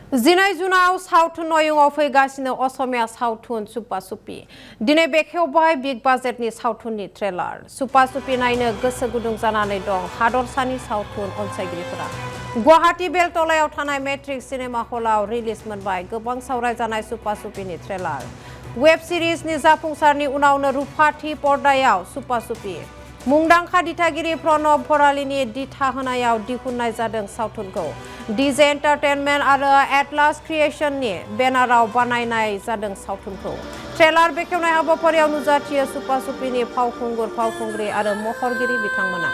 जिनै जुनाव सावथुन नयंआव फैगासिनो असमिया सावथुन सुपा सुपि दिनै बेखेवबाय बिग बाजेटनि सावथुननि ट्रेलार सुपा सुपि नायनो गोसो गुदुं जानानै दं हादरसानि सावथुन अनसायगिरिफोरा गुवाहाटी बेलतलायाव थानाय मेट्रिक सिनेमा हलाव रिलिज मोनबाय गोबां सावरायजानाय सुपा सुपिनि ट्रेलार वेब सिरिजनि जाफुंसारनि उनावनो रुफाथि पर्दायाव सुपा सुपि मुंदांखा दिथागिरि प्रणब भरालीनि दिथा होनायाव दिहुननाय जादों सावथुनखौ डीजे एन्टारटेनमेन्ट आरो एटलास क्रिएशननि बेनाराव बानायनाय जादों सावथुनखौ ट्रेलार बेखेवनाय हाबाफारियाव नुजाथियो सुपा सुपिनि फावखुंगुर फावखुंग्रि आरो महरगिरि बिथांमोना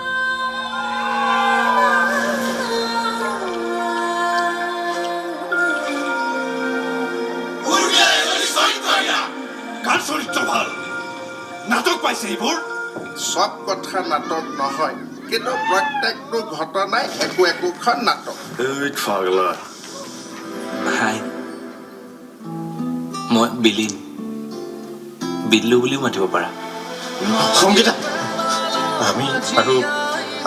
নাটক পাইছে এইবোৰ সব কথা নাটক নহয় কিন্তু প্ৰত্যেকটো ঘটনাই একোখন নাটক এই পাগলা হাই মই বিল্লু বুলিও মাতিব পাৰা সংগীতা আমি আৰু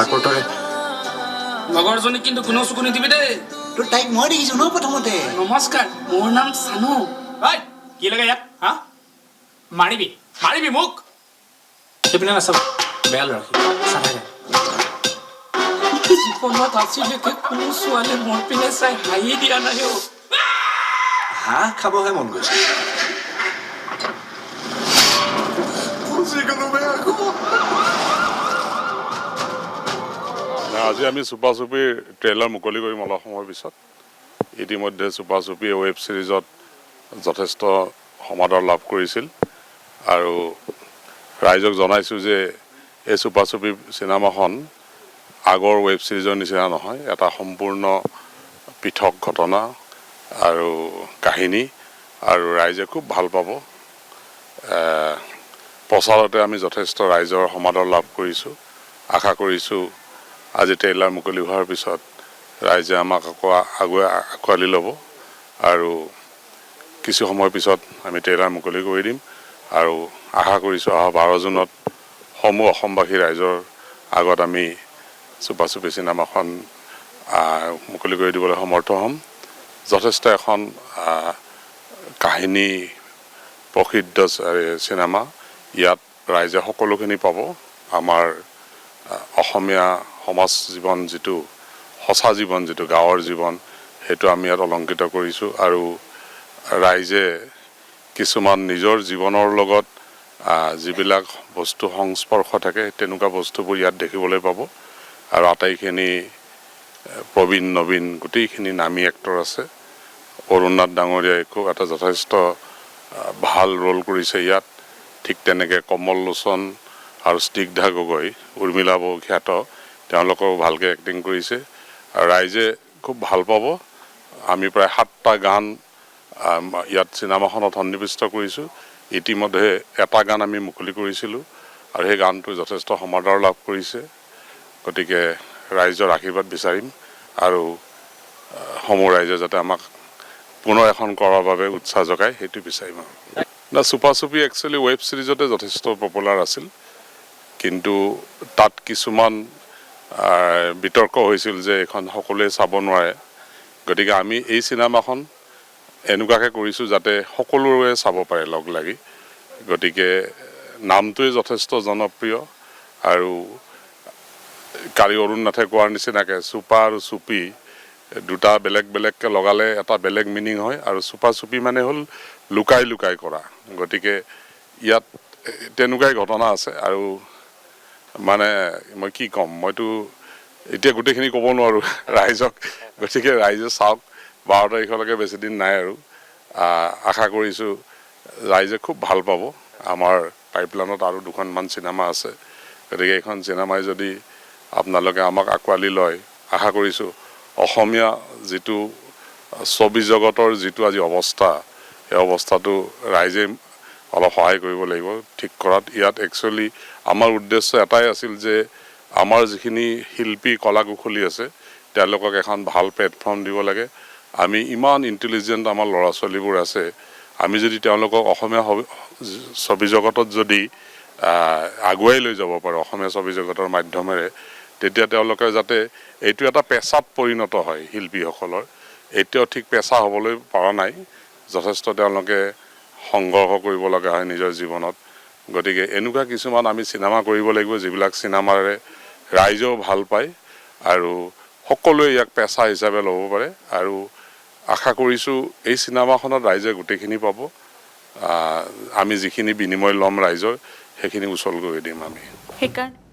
আগৰ দৰে লগৰজনী কিন্তু কোনো চকু নিদিবি দেই তোৰ তাইক মই দেখিছো ন প্ৰথমতে নমস্কাৰ মোৰ নাম সানু ঐ কি লাগে ইয়াত হা মাৰিবি মোক সেইপিনে নাচাব বেয়া ল'ৰা জীৱনত আজিলৈকে কোনো ছোৱালীয়ে মোৰ পিনে চাই হাঁহি দিয়া নাই হাঁহ খাবহে মন গৈছে আজি আমি চুপা চুপিৰ ট্ৰেইলাৰ মুকলি কৰিম অলপ সময়ৰ পিছত ইতিমধ্যে চুপা চুপি ৱেব ছিৰিজত যথেষ্ট সমাদৰ লাভ কৰিছিল আৰু ৰাইজক জনাইছোঁ যে এই চুপা চুপি চিনেমাখন আগৰ ৱেব ছিৰিজৰ নিচিনা নহয় এটা সম্পূৰ্ণ পৃথক ঘটনা আৰু কাহিনী আৰু ৰাইজে খুব ভাল পাব প্ৰচাৰতে আমি যথেষ্ট ৰাইজৰ সমাদৰ লাভ কৰিছোঁ আশা কৰিছোঁ আজি ট্ৰেইলাৰ মুকলি হোৱাৰ পিছত ৰাইজে আমাক আঁকোৱালি ল'ব আৰু কিছু সময়ৰ পিছত আমি ট্ৰেইলাৰ মুকলি কৰি দিম আৰু আশা কৰিছোঁ অহা 12 জুনত সমূহ অসমবাসী ৰাইজৰ আগত আমি চুপা চুপি চিনেমাখন মুকলি কৰি দিবলৈ সমৰ্থ হ'ম যথেষ্ট এখন কাহিনী প্ৰসিদ্ধ চিনেমা ইয়াত ৰাইজে সকলোখিনি পাব আমাৰ অসমীয়া সমাজ জীৱন যিটো সঁচা জীৱন যিটো গাঁৱৰ জীৱন সেইটো আমি ইয়াত অলংকৃত কৰিছোঁ আৰু ৰাইজে কিছুমান নিজৰ জীৱনৰ লগত যিবিলাক বস্তু সংস্পৰ্শ থাকে তেনেকুৱা বস্তুবোৰ ইয়াত দেখিবলৈ পাব আৰু আটাইখিনি প্ৰবীণ নবীন গোটেইখিনি নামী এক্টৰ আছে অৰুণনাথ ডাঙৰীয়াই খুব এটা যথেষ্ট ভাল ৰোল কৰিছে ইয়াত ঠিক তেনেকৈ কমল লোচন আৰু স্নিগ্ধা গগৈ উৰ্মিলা বড়োখ্যাত তেওঁলোকেও ভালকৈ এক্টিং কৰিছে আৰু ৰাইজে খুব ভাল পাব আমি প্ৰায় 7টা গান ইয়াত চিনেমাখনত সন্নিৱিষ্ট কৰিছোঁ ইতিমধ্যে এটা গান আমি মুকলি কৰিছিলোঁ আৰু সেই গানটো যথেষ্ট সমাদৰ লাভ কৰিছে গতিকে ৰাইজৰ আশীৰ্বাদ বিচাৰিম আৰু সমূহ ৰাইজে যাতে আমাক পুনৰ এখন কৰাৰ বাবে উৎসাহ জগায় সেইটো বিচাৰিম আৰু চুপা চুপি একচুৱেলি ৱেব ছিৰিজতে যথেষ্ট পপুলাৰ আছিল কিন্তু তাত কিছুমান বিতৰ্ক হৈছিল যে এইখন সকলোৱে চাব নোৱাৰে গতিকে আমি এই চিনেমাখন এনেকুৱাকৈ কৰিছোঁ যাতে সকলোৱে চাব পাৰে লগ লাগি গতিকে নামটোৱে যথেষ্ট জনপ্ৰিয় আৰু কালি অৰুণনাথে কোৱাৰ নিচিনাকৈ চুপা আৰু চুপি দুটা বেলেগকৈ লগালে এটা বেলেগ মিনিং হয় আৰু চুপা চুপি মানে হ'ল লুকাই কৰা গতিকে ইয়াত তেনেকুৱাই ঘটনা আছে আৰু মানে মই কি ক'ম মইতো এতিয়া গোটেইখিনি ক'ব নোৱাৰোঁ ৰাইজক গতিকে ৰাইজে চাওক 12 তাৰিখলৈকে বেছি দিন নাই আৰু আশা কৰিছোঁ ৰাইজে খুব ভাল পাব আমাৰ পাইপলাইনত আৰু দুখনমান চিনেমা আছে গতিকে এইখন চিনেমাই যদি আপোনালোকে আমাক আঁকোৱালি লয় আশা কৰিছোঁ অসমীয়া যিটো ছবি জগতৰ যিটো আজি অৱস্থা এই অৱস্থাটো ৰাইজে অলপ সহায় কৰিব লাগিব ঠিক কৰাত ইয়াত একচুৱেলি আমাৰ উদ্দেশ্য এটাই আছিল যে আমাৰ যিখিনি শিল্পী কলা কুশলী আছে তেওঁলোকক এখন ভাল প্লেটফৰ্ম দিব লাগে আমি ইমান ইণ্টেলিজেণ্ট আমাৰ ল'ৰা ছোৱালীবোৰ আছে আমি যদি তেওঁলোকক অসমীয়া ছবি জগতত যদি আগুৱাই লৈ যাব পাৰোঁ অসমীয়া ছবি জগতৰ মাধ্যমেৰে তেতিয়া তেওঁলোকে যাতে এইটো এটা পেছাত পৰিণত হয় শিল্পীসকলৰ এতিয়াও ঠিক পেচা হ'বলৈ পৰা নাই যথেষ্ট তেওঁলোকে সংঘৰ্ষ কৰিব লগা হয় নিজৰ জীৱনত গতিকে এনেকুৱা কিছুমান আমি চিনেমা কৰিব লাগিব যিবিলাক চিনেমাৰে ৰাইজেও ভাল পায় আৰু সকলোৱে ইয়াক পেচা হিচাপে ল'ব পাৰে আৰু আশা কৰিছোঁ এই চিনেমাখনত ৰাইজে গোটেইখিনি পাব আমি যিখিনি বিনিময় ল'ম ৰাইজৰ সেইখিনি উচল কৰি দিম আমি সেইকাৰণে